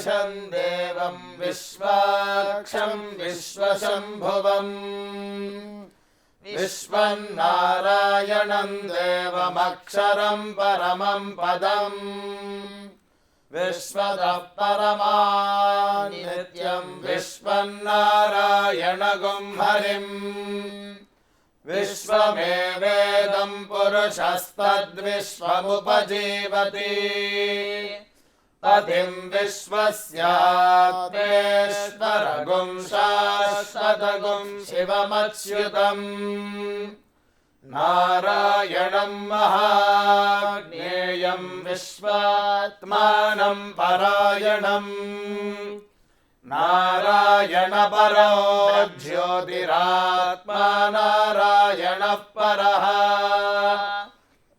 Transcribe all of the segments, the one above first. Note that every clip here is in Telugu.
विश्वं देवं विश्वाक्षं विश्वशम्भुवम् विश्वं नारायणं देवमक्षरं परमं पदम् विश्वतः परमानित्यं विश्वं नारायणगुं हरिम् विश्वमेवेदं पुरुषस्तद्विश्वमुपजीवति पतिं विश्वस्यात्मेश्वरगुं शाश्वतगुं शिवमच्युतम् नारायणं महाज्ञेयं विश्वात्मानं परायणम् नारायणपरो ज्योतिरात्मा नारायणः परः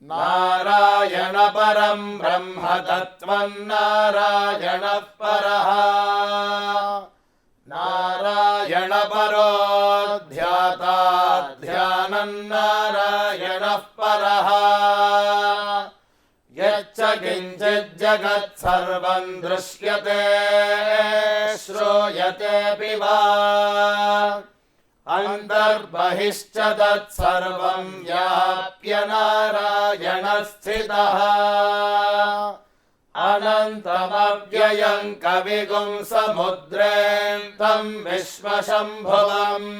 नारायणपरं ब्रह्म तत्त्वं नारायणः परः नारायणपरो ध्याता ध्यानं नारायणः परः यच्च किञ्चिज्जगत् सर्वं दृश्यते श्रूयतेऽपि वा अन्तर्बहिश्च तत्सर्वं व्याप्य नारायणः स्थितः अनन्तमव्ययं कविगुं समुद्रेऽन्तं विश्वशम्भुवम्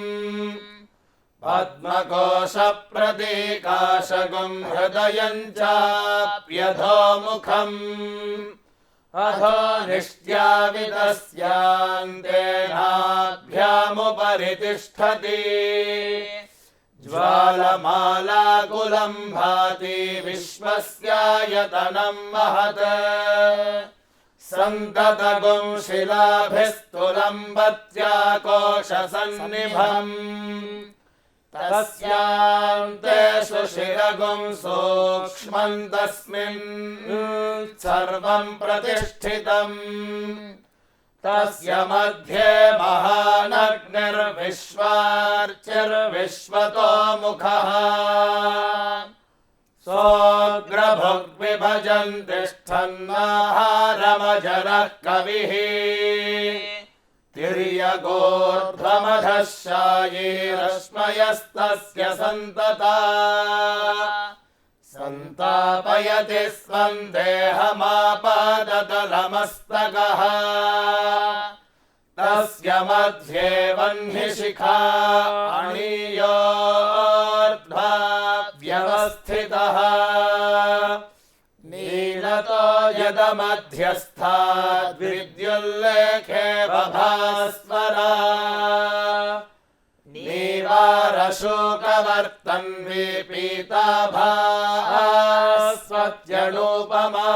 पद्मकोशप्रतीकाशगुं हृदयं चाप्यधोमुखम् अधो निष्ट्यावितस्यान्तेनाभ्यामुपरि तिष्ठति ज्वालमालाकुलं भाति विश्वस्यायतनं महत् सन्ततगुं शिलाभिस्तुलम्बत्याकोशसन्निभम् तस्यान्ते सुशिरगुं सूक्ष्मं तस्मिन् सर्वं प्रतिष्ठितम् तस्य मध्ये महानग्निर्विश्वार्चिर्विश्वतो मुखः सोऽग्रभुग्विभजन् तिष्ठन्नाहारमजरः कविः तिर्यगोर्ध्वमधः शायीरश्मयस्तस्य सन्तता सन्तापयति स्वं देहमापादतलमस्तकः तस्य मध्ये वह्निशिखा अणीयोर्ध्वा व्यवस्थितः नीलतो यदमध्यस्थाद्विद्युल्लेखे बभास्वरा नीवारशोकवर्तन्वी पीताभास्वत्यनुपमा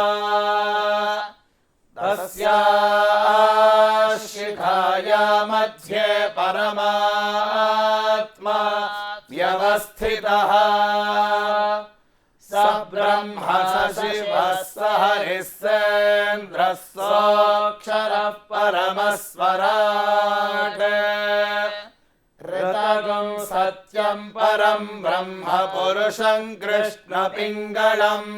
तस्याः शिखाया मध्ये परमात्मा व्यवस्थितः स ब्रह्म स शिवः स हरिः सेन्द्रः सोऽक्षरः परमस्वराट् ऋतगुं सत्यं परं ब्रह्म पुरुषं कृष्णपिङ्गलम्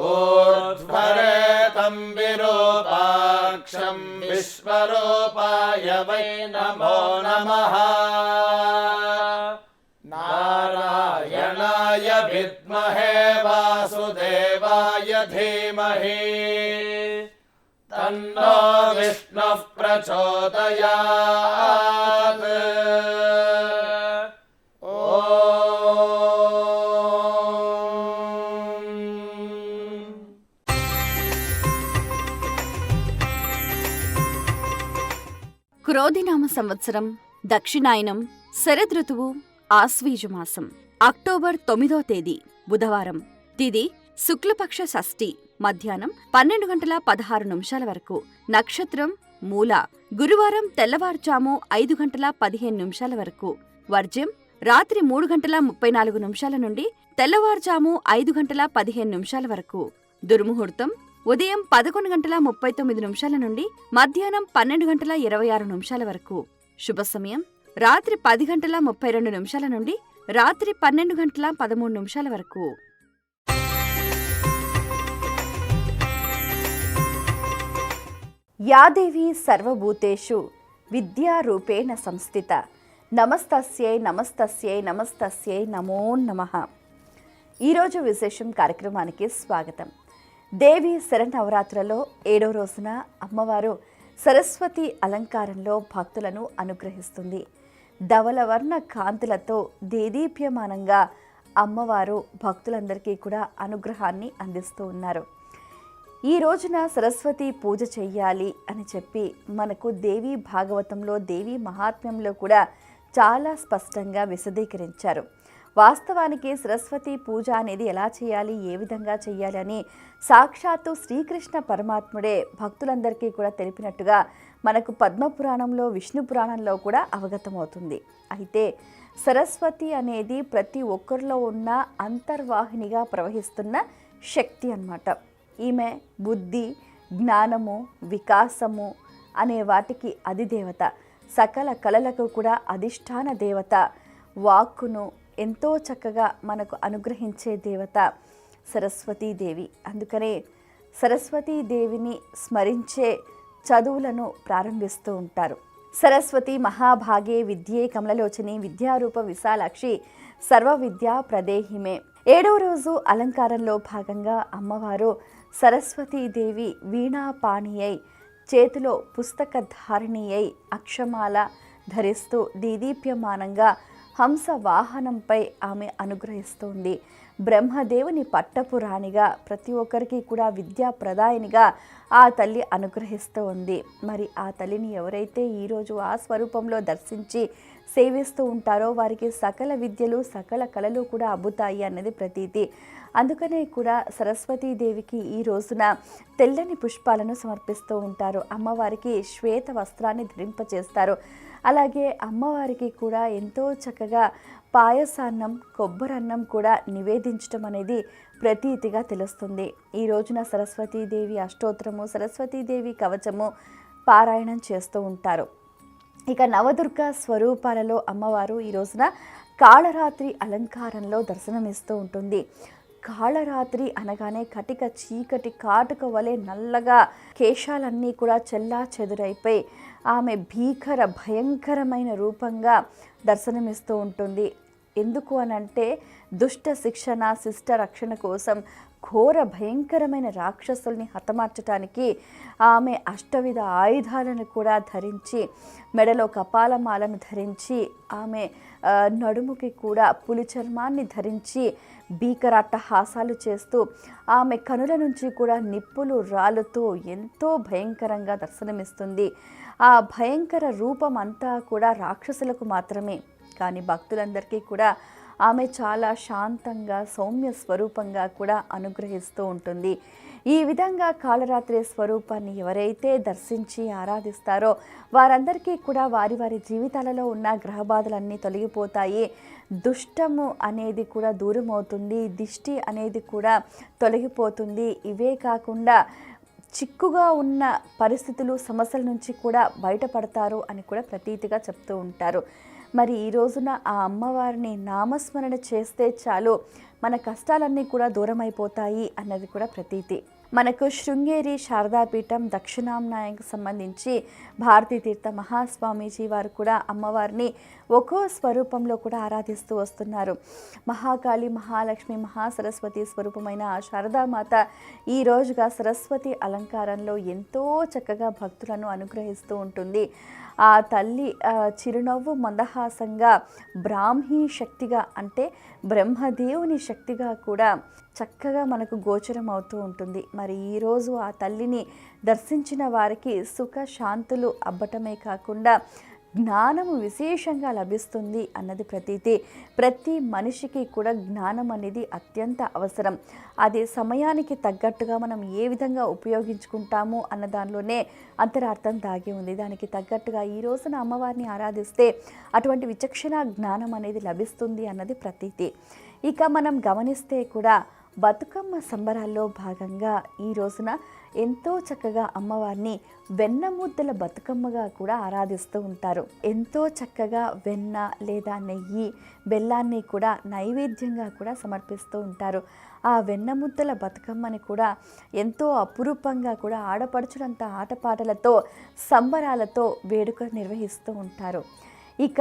ऊर्ध्वरेतं विरूपाक्षं विश्वरूपाय वै नमो नमः नारायणाय विद्महे वासुदेवाय धीमहि तन्नो विष्णुः प्रचोदयात् క్రోధినామ సంవత్సరం దక్షిణాయనం శరదృతువు ఆశ్వీజమాసం అక్టోబర్ 9వ తేదీ బుధవారం తిథి శుక్లపక్ష షష్ఠి మధ్యాహ్నం 12:16 వరకు నక్షత్రం మూల గురువారం తెల్లవారుజాము 5:15 వరకు వర్జ్యం రాత్రి 3:34 నుండి తెల్లవారుజాము 5:15 వరకు దుర్ముహూర్తం ఉదయం 11:39 నుండి మధ్యాహ్నం 12:26 వరకు శుభ సమయం రాత్రి 10:32 నుండి రాత్రి 12:13 వరకు యా దేవీ సర్వభూతేషు విద్యారూపేణ సంస్థిత నమస్తస్యై నమస్తస్యై నమస్తస్యై నమో నమః. ఈరోజు విశేషం కార్యక్రమానికి స్వాగతం. దేవి శరన్నవరాత్రులలో 7వ రోజున అమ్మవారు సరస్వతి అలంకారంలో భక్తులను అనుగ్రహిస్తుంది. ధవలవర్ణ కాంతులతో దేదీప్యమానంగా అమ్మవారు భక్తులందరికీ కూడా అనుగ్రహాన్ని అందిస్తూ ఉన్నారు. ఈ రోజున సరస్వతి పూజ చెయ్యాలి అని చెప్పి మనకు దేవీ భాగవతంలో దేవీ మహాత్మ్యంలో కూడా చాలా స్పష్టంగా విశదీకరించారు. వాస్తవానికి సరస్వతి పూజ అనేది ఎలా చేయాలి, ఏ విధంగా చేయాలి అని సాక్షాత్తు శ్రీకృష్ణ పరమాత్ముడే భక్తులందరికీ కూడా తెలిపినట్టుగా మనకు పద్మపురాణంలో విష్ణు పురాణంలో కూడా అవగతమవుతుంది. అయితే సరస్వతి అనేది ప్రతి ఒక్కరిలో ఉన్న అంతర్వాహినిగా ప్రవహిస్తున్న శక్తి అన్నమాట. ఈమె బుద్ధి, జ్ఞానము, వికాసము అనే వాటికి అధిదేవత, సకల కళలకు కూడా అధిష్టాన దేవత, వాక్కును ఎంతో చక్కగా మనకు అనుగ్రహించే దేవత సరస్వతీదేవి. అందుకనే సరస్వతీదేవిని స్మరించే చదువులను ప్రారంభిస్తూ ఉంటారు. సరస్వతి మహాభాగే విద్యే కమలలోచని విద్యారూప విశాలాక్షి సర్వ విద్యా ప్రదేహిమే. 7వ రోజు అలంకారంలో భాగంగా అమ్మవారు సరస్వతీదేవి వీణాపాణి అయి, చేతిలో పుస్తక ధారిణి అయి, అక్షమాల ధరిస్తూ దీదీప్యమానంగా హంస వాహనంపై ఆమె అనుగ్రహిస్తుంది. బ్రహ్మదేవుని పట్టపు రాణిగా, ప్రతి ఒక్కరికి కూడా విద్యా ప్రదాయనిగా ఆ తల్లి అనుగ్రహిస్తూ ఉంది. మరి ఆ తల్లిని ఎవరైతే ఈరోజు ఆ స్వరూపంలో దర్శించి సేవిస్తూ ఉంటారో వారికి సకల విద్యలు, సకల కళలు కూడా అబ్బుతాయి అన్నది ప్రతీతి. అందుకనే కూడా సరస్వతీదేవికి ఈ రోజున తెల్లని పుష్పాలను సమర్పిస్తూ ఉంటారు. అమ్మవారికి శ్వేత వస్త్రాన్ని ధరింపచేస్తారు. అలాగే అమ్మవారికి కూడా ఎంతో చక్కగా పాయసాన్నం, కొబ్బరన్నం కూడా నివేదించడం అనేది ప్రతీతిగా తెలుస్తుంది. ఈ రోజున సరస్వతీదేవి అష్టోత్తరము, సరస్వతీదేవి కవచము పారాయణం చేస్తూ ఉంటారు. ఇక నవదుర్గ స్వరూపాలలో అమ్మవారు ఈ రోజున కాళరాత్రి అలంకారంలో దర్శనమిస్తూ ఉంటుంది. కాళరాత్రి అనగానే కటిక చీకటి కాటుక వలె నల్లగా కేశాలన్నీ కూడా చెల్లా చెదురైపోయి ఆమె భీకర భయంకరమైన రూపంగా దర్శనమిస్తూ ఉంటుంది. ఎందుకు అనంటే దుష్ట శిక్షణ, శిష్ట రక్షణ కోసం ఘోర భయంకరమైన రాక్షసుల్ని హతమార్చడానికి ఆమె అష్టవిధ ఆయుధాలను కూడా ధరించి, మెడలో కపాలమాలను ధరించి, ఆమె నడుముకి కూడా పులి చర్మాన్ని ధరించి భీకరాట్టహాసాలు చేస్తూ ఆమె కనుల నుంచి కూడా నిప్పులు రాలుతూ ఎంతో భయంకరంగా దర్శనమిస్తుంది. ఆ భయంకర రూపం అంతా కూడా రాక్షసులకు మాత్రమే, కానీ భక్తులందరికీ కూడా ఆమె చాలా శాంతంగా సౌమ్య స్వరూపంగా కూడా అనుగ్రహిస్తూ ఉంటుంది. ఈ విధంగా కాళరాత్రి స్వరూపాన్ని ఎవరైతే దర్శించి ఆరాధిస్తారో వారందరికీ కూడా వారి వారి జీవితాలలో ఉన్న గ్రహబాధలన్నీ తొలగిపోతాయి. దుష్టము అనేది కూడా దూరం అవుతుంది, దిష్టి అనేది కూడా తొలగిపోతుంది. ఇవే కాకుండా చిక్కుగా ఉన్న పరిస్థితులు, సమస్యల నుంచి కూడా బయటపడతారు అని కూడా ప్రతీతిగా చెప్తూ ఉంటారు. మరి ఈ రోజున ఆ అమ్మవారిని నామస్మరణ చేస్తే చాలు మన కష్టాలన్నీ కూడా దూరం అయిపోతాయి అన్నది కూడా ప్రతీతి. మనకు శృంగేరి శారదాపీఠం దక్షిణాంనాయకు సంబంధించి భారతీ తీర్థ మహాస్వామీజీ వారు కూడా అమ్మవారిని ఒక్కో స్వరూపంలో కూడా ఆరాధిస్తూ వస్తున్నారు. మహాకాళి, మహాలక్ష్మి, మహాసరస్వతి స్వరూపమైన ఆ శారదామాత ఈ రోజుగా సరస్వతి అలంకారంలో ఎంతో చక్కగా భక్తులను అనుగ్రహిస్తూ ఉంటుంది. ఆ తల్లి చిరునవ్వు మందహాసంగా బ్రాహ్మీ శక్తిగా, అంటే బ్రహ్మదేవుని శక్తిగా కూడా చక్కగా మనకు గోచరం అవుతూ ఉంటుంది. మరి ఈరోజు ఆ తల్లిని దర్శించిన వారికి సుఖ శాంతులు అబ్బటమే కాకుండా జ్ఞానము విశేషంగా లభిస్తుంది అన్నది ప్రతీతి. ప్రతి మనిషికి కూడా జ్ఞానం అనేది అత్యంత అవసరం. అది సమయానికి తగ్గట్టుగా మనం ఏ విధంగా ఉపయోగించుకుంటాము అన్న దానిలోనే అంతరార్థం దాగి ఉంది. దానికి తగ్గట్టుగా ఈ రోజున అమ్మవారిని ఆరాధిస్తే అటువంటి విచక్షణ జ్ఞానం అనేది లభిస్తుంది అన్నది ప్రతీతి. ఇక మనం గమనిస్తే కూడా బతుకమ్మ సంబరాల్లో భాగంగా ఈ రోజున ఎంతో చక్కగా అమ్మవారిని వెన్న ముద్దల బతుకమ్మగా కూడా ఆరాధిస్తూ ఉంటారు. ఎంతో చక్కగా వెన్న లేదా నెయ్యి, బెల్లాన్ని కూడా నైవేద్యంగా కూడా సమర్పిస్తూ ఉంటారు. ఆ వెన్న ముద్దల బతుకమ్మని కూడా ఎంతో అపురూపంగా కూడా ఆడపడుచులంత ఆటపాటలతో సంబరాలతో వేడుక నిర్వహిస్తూ ఉంటారు. ఇక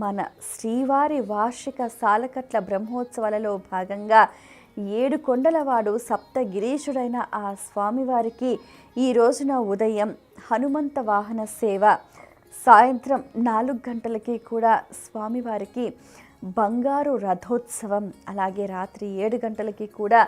మన శ్రీవారి వార్షిక సాలకట్ల బ్రహ్మోత్సవాలలో భాగంగా 7 కొండలవాడు సప్తగిరీశుడైన ఆ స్వామివారికి ఈ రోజున ఉదయం హనుమంత వాహన సేవ, సాయంత్రం 4 గంటలకి కూడా స్వామివారికి బంగారు రథోత్సవం, అలాగే రాత్రి 7 గంటలకి కూడా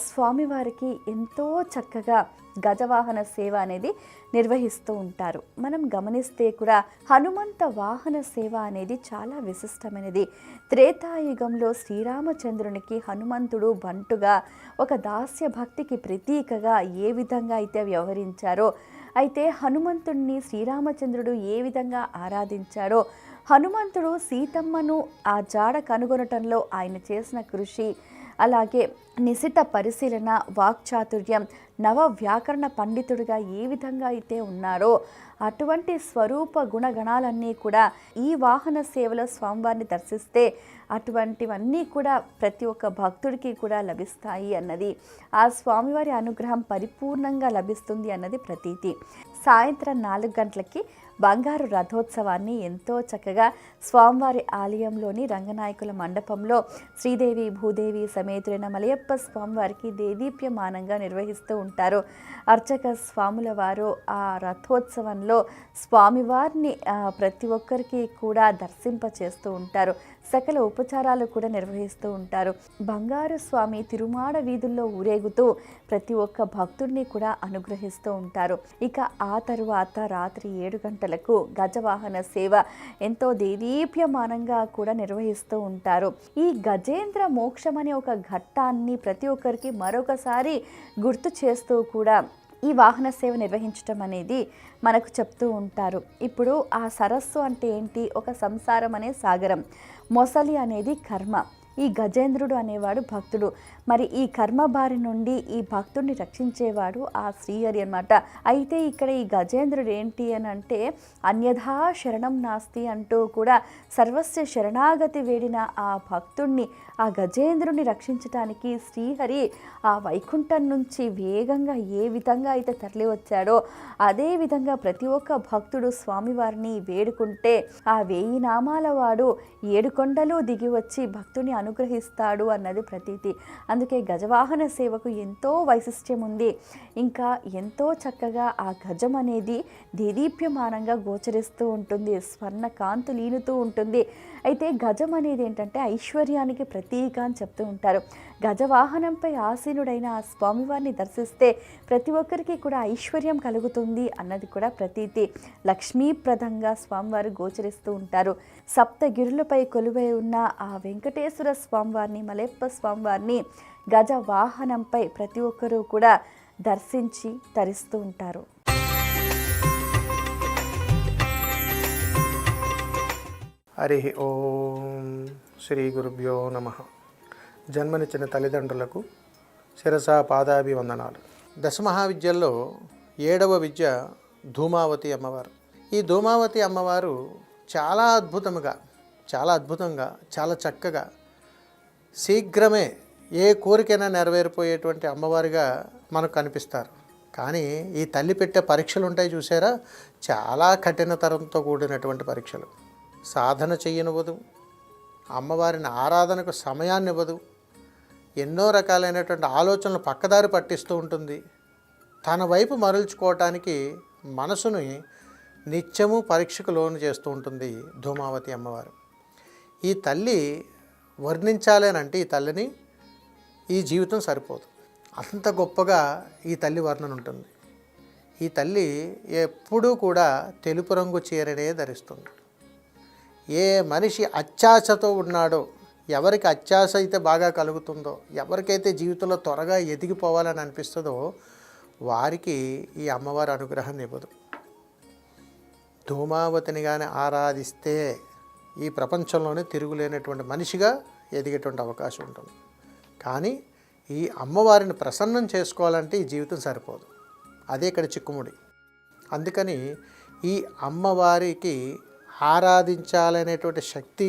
స్వామివారికి ఎంతో చక్కగా గజవాహన సేవ అనేది నిర్వహిస్తూ ఉంటారు. మనం గమనిస్తే కూడా హనుమంత వాహన సేవ అనేది చాలా విశిష్టమైనది. త్రేతాయుగంలో శ్రీరామచంద్రునికి హనుమంతుడు బంటుగా, ఒక దాస్య భక్తికి ప్రతీకగా ఏ విధంగా అయితే వ్యవహరించారో, అయితే హనుమంతుడిని శ్రీరామచంద్రుడు ఏ విధంగా ఆరాధించాడో, హనుమంతుడు సీతమ్మను ఆ జాడ కనుగొనటంలో ఆయన చేసిన కృషి, అలాగే నిశిత పరిశీలన, వాక్చాతుర్యం, నవ వ్యాకరణ పండితుడిగా ఏ విధంగా అయితే ఉన్నారో అటువంటి స్వరూప గుణగణాలన్నీ కూడా ఈ వాహన సేవలో స్వామివారిని దర్శిస్తే అటువంటివన్నీ కూడా ప్రతి ఒక్క భక్తుడికి కూడా లభిస్తాయి అన్నది, ఆ స్వామివారి అనుగ్రహం పరిపూర్ణంగా లభిస్తుంది అన్నది ప్రతీతి. సాయంత్రం 4 గంటలకి బంగారు రథోత్సవాన్ని ఎంతో చక్కగా స్వామివారి ఆలయంలోని రంగనాయకుల మండపంలో శ్రీదేవి భూదేవి సమేతుడైన మలయప్ప స్వామివారికి దేదీప్యమానంగా నిర్వహిస్తూ ఉంటారు. అర్చక స్వాముల వారు ఆ రథోత్సవంలో స్వామివారిని ప్రతి ఒక్కరికి కూడా దర్శింపచేస్తూ ఉంటారు. సకల ఉపచారాలు కూడా నిర్వహిస్తూ ఉంటారు. బంగారు స్వామి తిరుమాడ వీధుల్లో ఊరేగుతూ ప్రతి ఒక్క భక్తుడిని కూడా అనుగ్రహిస్తూ ఉంటారు. ఇక ఆ తరువాత రాత్రి 7 గంటలకు గజవాహన సేవ ఎంతో దేదీప్యమానంగా కూడా నిర్వహిస్తూ ఉంటారు. ఈ గజేంద్ర మోక్షం అనే ఒక ఘట్టాన్ని ప్రతి ఒక్కరికి మరొకసారి గుర్తు చేస్తూ కూడా ఈ వాహన సేవ నిర్వహించడం అనేది మనకు చెప్తూ ఉంటారు. ఇప్పుడు ఆ సరస్సు అంటే ఏంటి? ఒక సంసారం అనే సాగరం, మొసలి అనేది కర్మ, ఈ గజేంద్రుడు అనేవాడు భక్తుడు. మరి ఈ కర్మ బారి నుండి ఈ భక్తుడిని రక్షించేవాడు ఆ శ్రీహరి అన్నమాట. అయితే ఇక్కడ ఈ గజేంద్రుడు ఏంటి అని అంటే అన్యథా శరణం నాస్తి అంటూ కూడా సర్వస్వ శరణాగతి వేడిన ఆ భక్తుడిని, ఆ గజేంద్రుని రక్షించటానికి శ్రీహరి ఆ వైకుంఠం నుంచి వేగంగా ఏ విధంగా అయితే తరలి వచ్చాడో అదే విధంగా ప్రతి ఒక్క భక్తుడు స్వామివారిని వేడుకుంటే ఆ 1000 నామాల వాడు 7 కొండలు దిగి వచ్చి భక్తుని అనుగ్రహిస్తాడు అన్నది ప్రతీతి. అందుకే గజవాహన సేవకు ఎంతో వైశిష్ట్యం ఉంది. ఇంకా ఎంతో చక్కగా ఆ గజం అనేది దేదీప్యమానంగా గోచరిస్తూ ఉంటుంది, స్వర్ణ కాంతు లీనుతూ ఉంటుంది. అయితే గజం అనేది ఏంటంటే ఐశ్వర్యానికి ప్రతీక అని చెప్తూ ఉంటారు. గజవాహనంపై ఆసీనుడైన ఆ స్వామివారిని దర్శిస్తే ప్రతి ఒక్కరికి కూడా ఐశ్వర్యం కలుగుతుంది అన్నది కూడా ప్రతీతి. లక్ష్మీప్రదంగా స్వామివారు గోచరిస్తూ ఉంటారు. సప్తగిరులపై కొలువై ఉన్న ఆ వెంకటేశ్వర స్వామివారిని, మలయప్ప స్వామివారిని గజవాహనంపై ప్రతి ఒక్కరూ కూడా దర్శించి తరిస్తూ ఉంటారు. హరి ఓం శ్రీ గురుభ్యో నమః. జన్మనిచ్చిన తల్లిదండ్రులకు శిరసా పాదాభివందనాలు. దశమహావిద్యల్లో 7వ విద్య ధూమావతి అమ్మవారు. ఈ ధూమావతి అమ్మవారు చాలా అద్భుతంగా, చాలా చక్కగా శీఘ్రమే ఏ కోరికైనా నెరవేరిపోయేటువంటి అమ్మవారిగా మనకు కనిపిస్తారు. కానీ ఈ తల్లి పెట్టే పరీక్షలు ఉంటాయి చూసారా, చాలా కఠినతరంతో కూడినటువంటి పరీక్షలు. సాధన చెయ్యనివ్వదు, అమ్మవారిని ఆరాధనకు సమయాన్ని ఇవ్వదు, ఎన్నో రకాలైనటువంటి ఆలోచనలు పక్కదారి పట్టిస్తూ ఉంటుంది. తన వైపు మరల్చుకోవటానికి మనసుని నిత్యము పరీక్షకు లోను చేస్తూ ఉంటుంది ధూమావతి అమ్మవారు. ఈ తల్లి వర్ణించాలి అని అంటే ఈ తల్లిని ఈ జీవితం సరిపోదు, అంత గొప్పగా ఈ తల్లి వర్ణన ఉంటుంది. ఈ తల్లి ఎప్పుడూ కూడా తెలుపు రంగు చీరనే ధరిస్తుంది. ఏ మనిషి అత్యాశతో ఉన్నాడో, ఎవరికి అత్యాశ అయితే బాగా కలుగుతుందో, ఎవరికైతే జీవితంలో త్వరగా ఎదిగిపోవాలని అనిపిస్తుందో వారికి ఈ అమ్మవారి అనుగ్రహం ఇవ్వదు. ధూమావతిని కానీ ఆరాధిస్తే ఈ ప్రపంచంలోనే తిరుగులేనటువంటి మనిషిగా ఎదిగేటువంటి అవకాశం ఉంటుంది. కానీ ఈ అమ్మవారిని ప్రసన్నం చేసుకోవాలంటే ఈ జీవితం సరిపోదు. అదే ఇక్కడ చిక్కుముడి. అందుకని ఈ అమ్మవారికి ఆరాధించాలనేటువంటి శక్తి,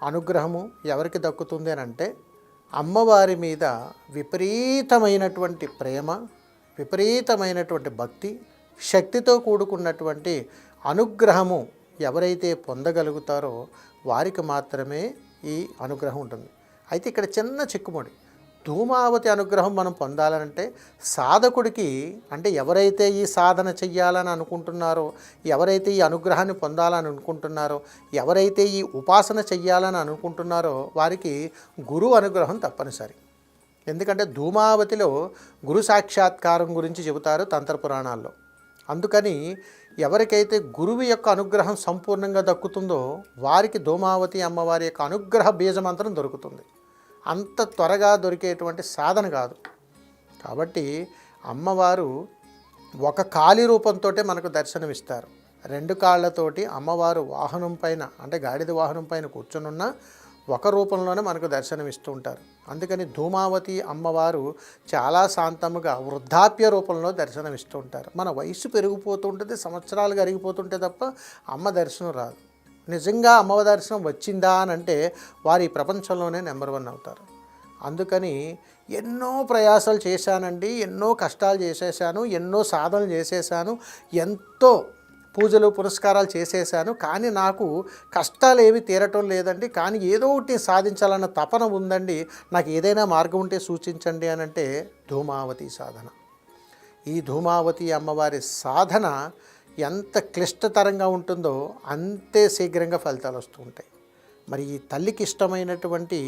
అనుగ్రహము ఎవరికి దక్కుతుంది అని అంటే, అమ్మవారి మీద విపరీతమైనటువంటి ప్రేమ, విపరీతమైనటువంటి భక్తి, శక్తితో కూడుకున్నటువంటి అనుగ్రహము ఎవరైతే పొందగలుగుతారో వారికి మాత్రమే ఈ అనుగ్రహం ఉంటుంది. అయితే ఇక్కడ చిన్న చిక్కుముడి, ధూమావతి అనుగ్రహం మనం పొందాలనంటే సాధకుడికి, అంటే ఎవరైతే ఈ సాధన చెయ్యాలని అనుకుంటున్నారో, ఎవరైతే ఈ అనుగ్రహాన్ని పొందాలని అనుకుంటున్నారో, ఎవరైతే ఈ ఉపాసన చెయ్యాలని అనుకుంటున్నారో వారికి గురువు అనుగ్రహం తప్పనిసరి. ఎందుకంటే ధూమావతిలో గురు సాక్షాత్కారం గురించి చెబుతారు తంత్ర పురాణాల్లో. అందుకని ఎవరికైతే గురువు యొక్క అనుగ్రహం సంపూర్ణంగా దక్కుతుందో వారికి ధూమావతి అమ్మవారి యొక్క అనుగ్రహ బీజమంత్రం దొరుకుతుంది. అంత త్వరగా దొరికేటువంటి సాధన కాదు. కాబట్టి అమ్మవారు ఒక కాలి రూపంతో మనకు దర్శనమిస్తారు. 2 కాళ్ళతోటి అమ్మవారు వాహనం పైన, అంటే గాడిద వాహనం పైన కూర్చొనున్న ఒక రూపంలోనే మనకు దర్శనమిస్తూ ఉంటారు. అందుకని ధూమావతి అమ్మవారు చాలా శాంతముగా వృద్ధాప్య రూపంలో దర్శనమిస్తూ ఉంటారు. మన వయసు పెరిగిపోతూ ఉంటుంది, సంవత్సరాలు కరిగిపోతుంటే తప్ప అమ్మ దర్శనం రాదు. నిజంగా అమ్మ దర్శనం వచ్చిందా అని అంటే వారు ఈ ప్రపంచంలోనే నెంబర్ 1 అవుతారు. అందుకని ఎన్నో ప్రయాసాలు చేశానండి, ఎన్నో కష్టాలు చేసేసాను, ఎన్నో సాధనలు చేసేసాను, ఎంతో పూజలు పురస్కారాలు చేసేసాను, కానీ నాకు కష్టాలు ఏవి తీరటం లేదండి, కానీ ఏదో ఒకటి సాధించాలన్న తపన ఉందండి, నాకు ఏదైనా మార్గం ఉంటే సూచించండి అని అంటే ధూమావతి సాధన. ఈ ధూమావతి అమ్మవారి సాధన ఎంత క్లిష్టతరంగా ఉంటుందో అంతే శీఘ్రంగా ఫలితాలు వస్తూ ఉంటాయి. మరి ఈ తల్లికి ఇష్టమైనటువంటి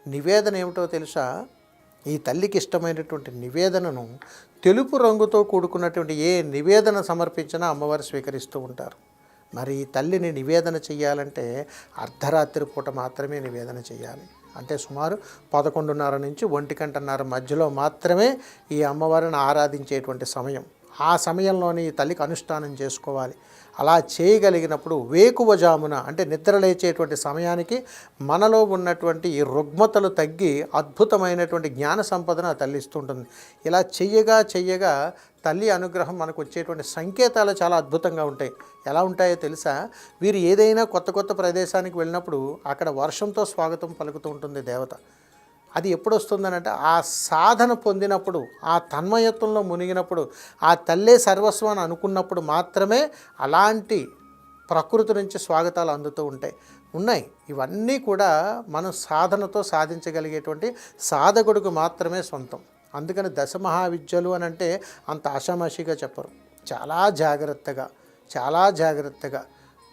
నివేదన ఏమిటో తెలుసా? ఈ తల్లికి ఇష్టమైనటువంటి నివేదనను తెలుపు రంగుతో కూడుకున్నటువంటి ఏ నివేదన సమర్పించినా అమ్మవారు స్వీకరిస్తూ ఉంటారు. మరి ఈ తల్లిని నివేదన చేయాలంటే అర్ధరాత్రి పూట మాత్రమే నివేదన చేయాలి. అంటే సుమారు 11:30 నుంచి 1:00 మధ్యలో మాత్రమే ఈ అమ్మవారిని ఆరాధించేటువంటి సమయం. ఆ సమయంలోని ఈ తల్లికి అనుష్ఠానం చేసుకోవాలి. అలా చేయగలిగినప్పుడు వేకువజామున, అంటే నిద్ర లేచేటువంటి సమయానికి మనలో ఉన్నటువంటి ఈ రుగ్మతలు తగ్గి అద్భుతమైనటువంటి జ్ఞాన సంపదను ఆ తల్లి ఇస్తుంటుంది. ఇలా చెయ్యగా తల్లి అనుగ్రహం మనకు వచ్చేటువంటి సంకేతాలు చాలా అద్భుతంగా ఉంటాయి. ఎలా ఉంటాయో తెలుసా? వీరు ఏదైనా కొత్త ప్రదేశానికి వెళ్ళినప్పుడు అక్కడ వర్షంతో స్వాగతం పలుకుతూ ఉంటుంది దేవత. అది ఎప్పుడు వస్తుందనంటే ఆ సాధన పొందినప్పుడు, ఆ తన్మయత్వంలో మునిగినప్పుడు, ఆ తల్లే సర్వస్వం అని అనుకున్నప్పుడు మాత్రమే అలాంటి ప్రకృతి నుంచి స్వాగతాలు అందుతూ ఉన్నాయి. ఇవన్నీ కూడా మనం సాధనతో సాధించగలిగేటువంటి సాధకుడికి మాత్రమే సొంతం. అందుకని దశమహావిద్యలు అని అంటే అంత ఆషామాషిగా చెప్పరు. చాలా జాగ్రత్తగా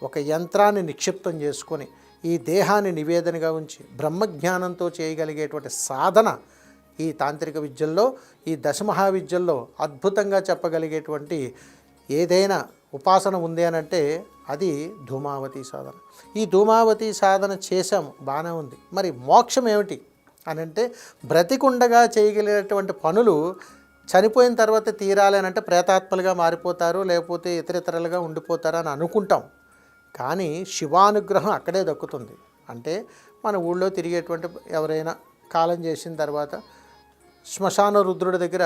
ఒక యంత్రాన్ని నిక్షిప్తం చేసుకొని ఈ దేహాన్ని నివేదనగా ఉంచి బ్రహ్మజ్ఞానంతో చేయగలిగేటువంటి సాధన ఈ తాంత్రిక విద్యల్లో, ఈ దశమహావిద్యల్లో అద్భుతంగా చెప్పగలిగేటువంటి ఏదైనా ఉపాసన ఉంది అని అంటే అది ధూమావతి సాధన. ఈ ధూమావతి సాధన చేశాము, బాగానే ఉంది. మరి మోక్షం ఏమిటి అని అంటే, బ్రతికుండగా చేయగలిగేటువంటి పనులు చనిపోయిన తర్వాత తీరాలి అని అంటే ప్రేతాత్మలుగా మారిపోతారు, లేకపోతే ఇతరితరులుగా ఉండిపోతారు అని అనుకుంటాం. కానీ శివానుగ్రహం అక్కడే దక్కుతుంది. అంటే మన ఊళ్ళో తిరిగేటువంటి ఎవరైనా కాలం చేసిన తర్వాత శ్మశాన రుద్రుడి దగ్గర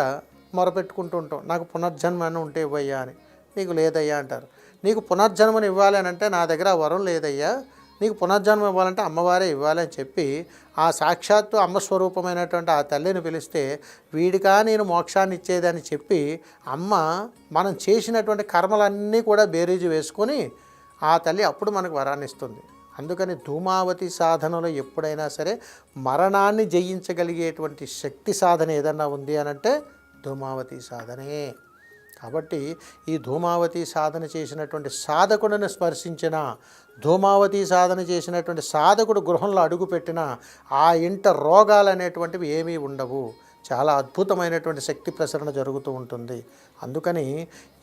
మొరపెట్టుకుంటూ ఉంటాం, నాకు పునర్జన్మ అని ఉంటే ఇవ్వయ్యా అని. నీకు లేదయ్యా అంటారు. నీకు పునర్జన్మను ఇవ్వాలి అని అంటే నా దగ్గర ఆ వరం లేదయ్యా, నీకు పునర్జన్మ ఇవ్వాలంటే అమ్మవారే ఇవ్వాలని చెప్పి ఆ సాక్షాత్తు అమ్మ స్వరూపమైనటువంటి ఆ తల్లిని పిలిస్తే వీడికా నేను మోక్షాన్ని ఇచ్చేదని చెప్పి అమ్మ మనం చేసినటువంటి కర్మలన్నీ కూడా బేరీజు వేసుకొని ఆ తల్లి అప్పుడు మనకు వరాన్ని ఇస్తుంది. అందుకని ధూమావతి సాధనలో ఎప్పుడైనా సరే మరణాన్ని జయించగలిగేటువంటి శక్తి సాధన ఏదన్నా ఉంది అనంటే ధూమావతి సాధనే. కాబట్టి ఈ ధూమావతి సాధన చేసినటువంటి సాధకుడిని స్పర్శించిన, ధూమావతి సాధన చేసినటువంటి సాధకుడు గృహంలో అడుగుపెట్టిన ఆ ఇంట రోగాలు అనేటువంటివి ఏమీ ఉండవు. చాలా అద్భుతమైనటువంటి శక్తి ప్రసరణ జరుగుతూ ఉంటుంది. అందుకని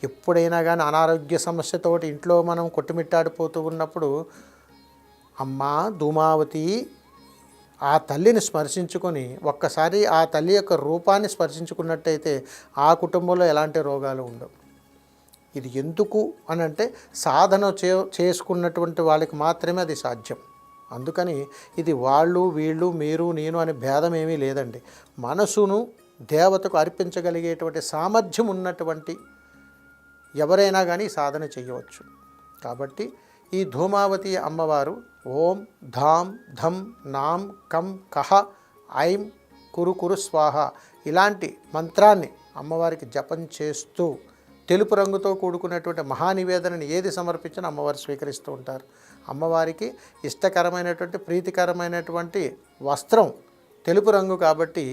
ఎప్పుడైనా కానీ అనారోగ్య సమస్యతోటి ఇంట్లో మనం కొట్టుమిట్టాడిపోతూ ఉన్నప్పుడు అమ్మా ధూమావతి ఆ తల్లిని స్మర్శించుకొని ఒక్కసారి ఆ తల్లి యొక్క రూపాన్ని స్పర్శించుకున్నట్టయితే ఆ కుటుంబంలో ఎలాంటి రోగాలు ఉండవు. ఇది ఎందుకు అని అంటే సాధన చేసుకున్నటువంటి వాళ్ళకి మాత్రమే అది సాధ్యం. అందుకని ఇది వాళ్ళు వీళ్ళు మీరు నేను అనే భేదం ఏమీ లేదండి. మనసును దేవతకు అర్పించగలిగేటువంటి సామర్థ్యం ఉన్నటువంటి ఎవరైనా కానీ సాధన చేయవచ్చు. కాబట్టి ఈ ధూమావతి అమ్మవారు ఓం ధాం ధం నాం కం కహ ఐం కురు కురు స్వాహ ఇలాంటి మంత్రాన్ని అమ్మవారికి జపం చేస్తూ తెలుపు రంగుతో కూడుకున్నటువంటి మహానివేదనని ఏది సమర్పించినా అమ్మవారు స్వీకరిస్తూ ఉంటారు. అమ్మవారికి ఇష్టకరమైనటువంటి ప్రీతికరమైనటువంటి వస్త్రం తెలుపు రంగు కాబట్టి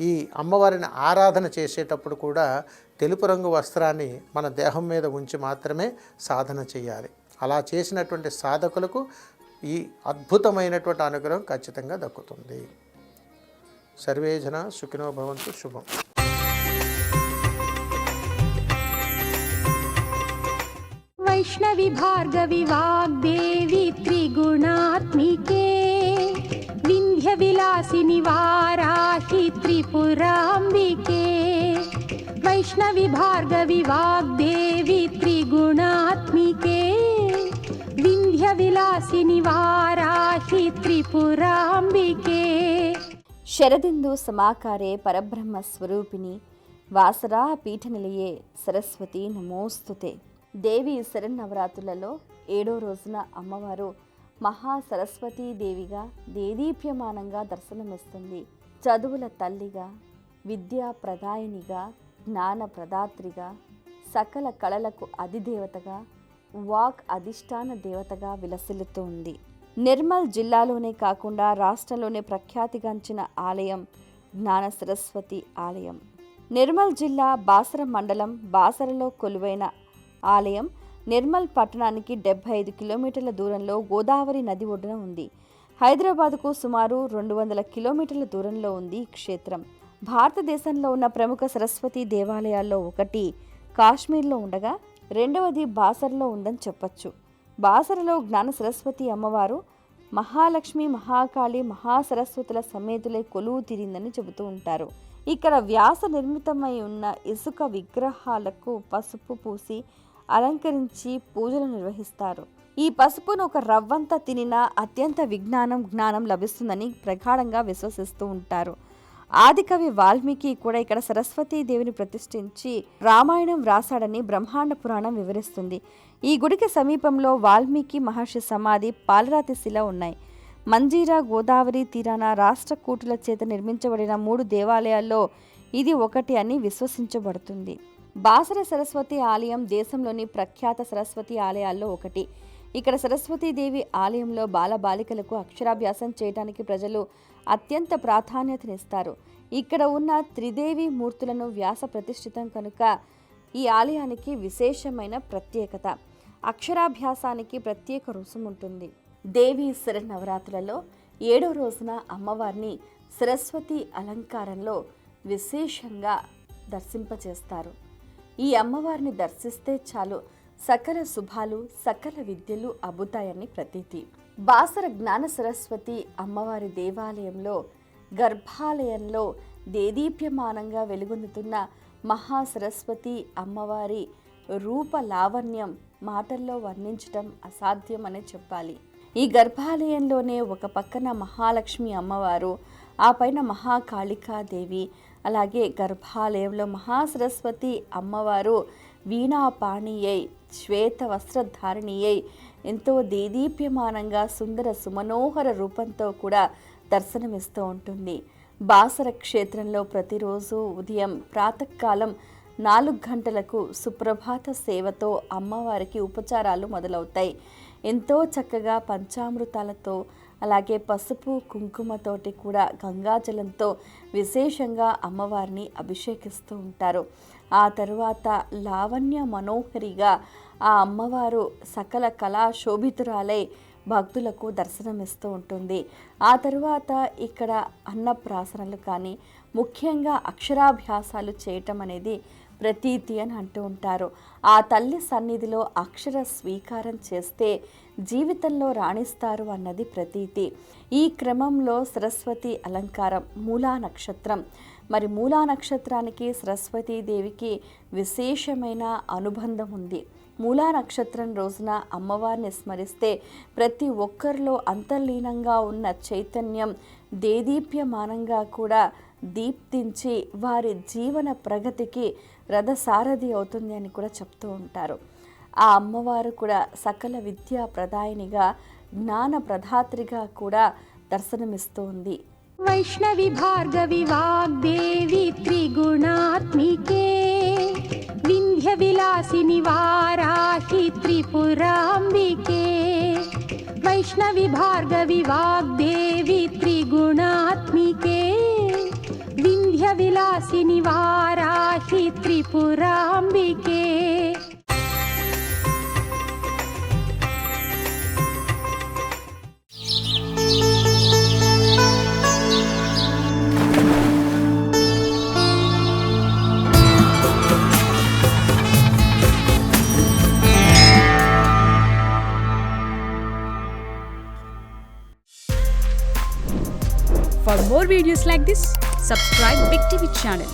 ఈ అమ్మవారిని ఆరాధన చేసేటప్పుడు కూడా తెలుపు రంగు వస్త్రాన్ని మన దేహం మీద ఉంచి మాత్రమే సాధన చేయాలి. అలా చేసినటువంటి సాధకులకు ఈ అద్భుతమైనటువంటి అనుగ్రహం ఖచ్చితంగా దక్కుతుంది. సర్వే జన సుఖినో భవంతు. శుభం. వైష్ణవి భార్గవి వాగ్దేవి త్రిగుణాత్మికే వింధ్య విలాసిని వారాహి త్రిపురాంబికే వైష్ణవి భార్గవి వాగ్దేవి త్రిగుణాత్మికే వింధ్య విలాసిని వారాహి త్రిపురాంబికే శరదిందు సమాకారే పరబ్రహ్మ స్వరూపిణి వాసరా పీఠనిలయే సరస్వతి నమోస్తుతే. దేవి శరన్నవరాత్రులలో 7వ రోజున అమ్మవారు మహాసరస్వతీదేవిగా దేదీప్యమానంగా దర్శనమిస్తుంది. చదువుల తల్లిగా, విద్యా ప్రదాయినిగా, జ్ఞాన ప్రదాత్రిగా, సకల కళలకు అధిదేవతగా, వాక్ అధిష్టాన దేవతగా విలసిల్లుతూ ఉంది. నిర్మల్ జిల్లాలోనే కాకుండా రాష్ట్రంలోనే ప్రఖ్యాతిగాంచిన ఆలయం జ్ఞాన సరస్వతి ఆలయం. నిర్మల్ జిల్లా బాసర మండలం బాసరలో కొలువైన ఆలయం నిర్మల్ పట్టణానికి 75 కిలోమీటర్ల దూరంలో గోదావరి నది ఒడ్డున ఉంది. హైదరాబాద్కు సుమారు 200 కిలోమీటర్ల దూరంలో ఉంది ఈ క్షేత్రం. భారతదేశంలో ఉన్న ప్రముఖ సరస్వతి దేవాలయాల్లో ఒకటి కాశ్మీర్లో ఉండగా రెండవది బాసరలో ఉందని చెప్పొచ్చు. బాసరలో జ్ఞాన సరస్వతి అమ్మవారు మహాలక్ష్మి, మహాకాళి, మహాసరస్వతుల సమేతులై కొలువు తీరిందని చెబుతూ ఉంటారు. ఇక్కడ వ్యాస నిర్మితమై ఉన్న ఇసుక విగ్రహాలకు పసుపు పూసి అలంకరించి పూజలు నిర్వహిస్తారు. ఈ పసుపును ఒక రవ్వంత తినినా అత్యంత జ్ఞానం లభిస్తుందని ప్రగాఢంగా విశ్వసిస్తూ ఉంటారు. ఆదికవి వాల్మీకి కూడా ఇక్కడ సరస్వతీదేవిని ప్రతిష్ఠించి రామాయణం వ్రాసాడని బ్రహ్మాండ పురాణం వివరిస్తుంది. ఈ గుడికి సమీపంలో వాల్మీకి మహర్షి సమాధి, పాలరాతి శిల ఉన్నాయి. మంజీరా గోదావరి తీరాన రాష్ట్రకూటుల చేత నిర్మించబడిన 3 దేవాలయాల్లో ఇది ఒకటి అని విశ్వసించబడుతుంది. బాసర సరస్వతి ఆలయం దేశంలోని ప్రఖ్యాత సరస్వతి ఆలయాల్లో ఒకటి. ఇక్కడ సరస్వతీదేవి ఆలయంలో బాలబాలికలకు అక్షరాభ్యాసం చేయడానికి ప్రజలు అత్యంత ప్రాధాన్యతనిస్తారు. ఇక్కడ ఉన్న త్రిదేవి మూర్తులను వ్యాస ప్రతిష్ఠితం కనుక ఈ ఆలయానికి విశేషమైన ప్రత్యేకత. అక్షరాభ్యాసానికి ప్రత్యేక రుసుముంటుంది. దేవి శరన్నవరాత్రులలో 7వ రోజున అమ్మవారిని సరస్వతి అలంకారంలో విశేషంగా దర్శింపచేస్తారు. ఈ అమ్మవారిని దర్శిస్తే చాలు సకల శుభాలు, సకల విద్యలు అబ్బుతాయని ప్రతీతి. బాసర జ్ఞాన సరస్వతి అమ్మవారి దేవాలయంలో గర్భాలయంలో దేదీప్యమానంగా వెలుగొందుతున్న మహాసరస్వతి అమ్మవారి రూప లావణ్యం మాటల్లో వర్ణించటం అసాధ్యమనే చెప్పాలి. ఈ గర్భాలయంలోనే ఒక పక్కన మహాలక్ష్మి అమ్మవారు, ఆ పైన మహాకాళికాదేవి, అలాగే గర్భాలయంలో మహాసరస్వతి అమ్మవారు వీణాపాణియై, శ్వేత వస్త్రధారిణియై ఎంతో దేదీప్యమానంగా సుందర సుమనోహర రూపంతో కూడా దర్శనమిస్తూ ఉంటుంది. బాసర క్షేత్రంలో ప్రతిరోజు ఉదయం ప్రాతకాలం 4 గంటలకు సుప్రభాత సేవతో అమ్మవారికి ఉపచారాలు మొదలవుతాయి. ఎంతో చక్కగా పంచామృతాలతో, అలాగే పసుపు కుంకుమతోటి కూడా గంగాజలంతో విశేషంగా అమ్మవారిని అభిషేకిస్తూ ఉంటారు. ఆ తరువాత లావణ్య మనోహరిగా ఆ అమ్మవారు సకల కళా శోభితురాలై భక్తులకు దర్శనమిస్తూ ఉంటుంది. ఆ తరువాత ఇక్కడ అన్నప్రాసనలు కానీ ముఖ్యంగా అక్షరాభ్యాసాలు చేయటం అనేది ప్రతీతి అని అంటూ ఉంటారు. ఆ తల్లి సన్నిధిలో అక్షర స్వీకారం చేస్తే జీవితంలో రాణిస్తారు అన్నది ప్రతీతి. ఈ క్రమంలో సరస్వతి అలంకారం మూలా నక్షత్రం. మరి మూలా నక్షత్రానికి సరస్వతీదేవికి విశేషమైన అనుబంధం ఉంది. మూలా నక్షత్రం రోజున అమ్మవారిని స్మరిస్తే ప్రతి ఒక్కరిలో అంతర్లీనంగా ఉన్న చైతన్యం దేదీప్యమానంగా కూడా దీప్తించి వారి జీవన ప్రగతికి రథసారథి అవుతుంది అని కూడా చెప్తూ ఉంటారు. ఆ అమ్మవారు కూడా సకల విద్యా ప్రదాయినిగా జ్ఞాన ప్రదాత్రిగా కూడా దర్శనమిస్తూ ఉంది. Vaishnavi Bhargavi Vagdevi త్రిగుణాత్మికే Vindhya విలాసిని Varahi త్రిపురాంబికే. Vaishnavi Bhargavi Vagdevi త్రిగుణాత్మికే Vindhya విలాసిని Varahi త్రిపురాంబికే. For more videos like this, subscribe Big TV channel.